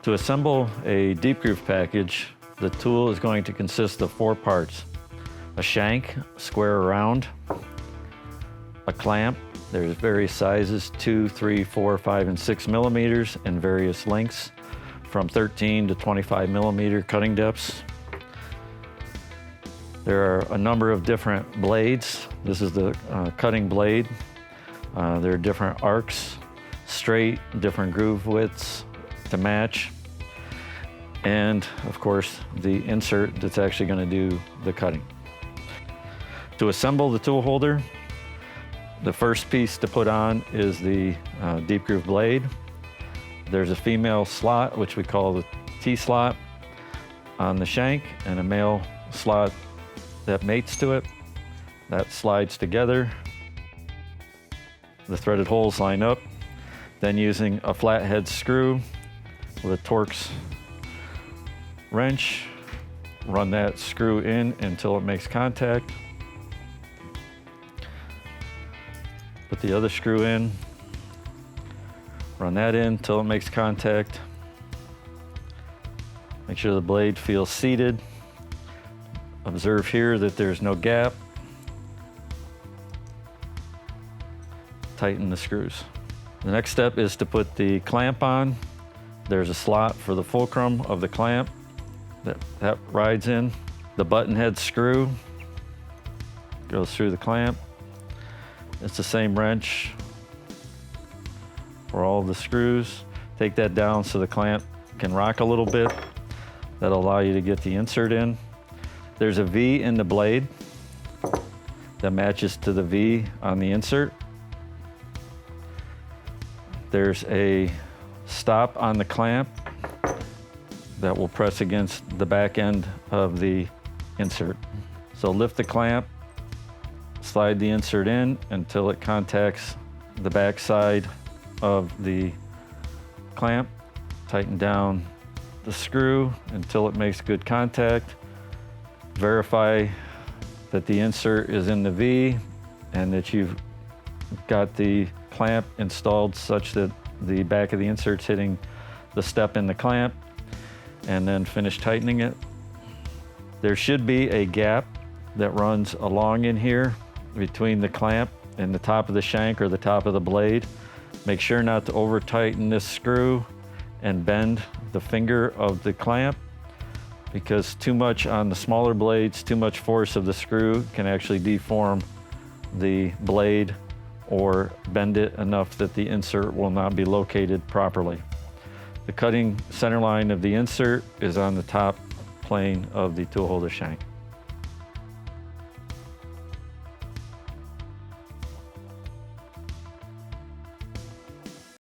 To assemble a DeepGroove package, the tool is going to consist of 4 parts. A shank, square or round, a clamp, there's various sizes, 2, 3, 4, 5, and 6 millimeters, and various lengths, from 13 to 25 millimeter cutting depths. There are a number of different blades. This is the cutting blade. There are different arcs, straight, different groove widths to match. And of course, the insert that's actually going to do the cutting. To assemble the tool holder, the first piece to put on is the DeepGroove blade. There's a female slot, which we call the T-slot, on the shank, and a male slot that mates to it. That slides together. The threaded holes line up. Then using a flathead screw with a Torx wrench, run that screw in until it makes contact. Put the other screw in, run that in until it makes contact. Make sure the blade feels seated. Observe here that there's no gap. Tighten the screws. The next step is to put the clamp on. There's a slot for the fulcrum of the clamp that rides in. The button head screw goes through the clamp. It's the same wrench for all the screws. Take that down so the clamp can rock a little bit. That'll allow you to get the insert in. There's a V in the blade that matches to the V on the insert. There's a stop on the clamp that will press against the back end of the insert. So lift the clamp, slide the insert in until it contacts the back side of the clamp. Tighten down the screw until it makes good contact. Verify that the insert is in the V and that you've got the clamp installed such that the back of the insert's hitting the step in the clamp, and then finish tightening it. There should be a gap that runs along in here between the clamp and the top of the shank or the top of the blade. Make sure not to over tighten this screw and bend the finger of the clamp, because too much on the smaller blades, too much force of the screw can actually deform the blade or bend it enough that the insert will not be located properly. The cutting center line of the insert is on the top plane of the tool holder shank.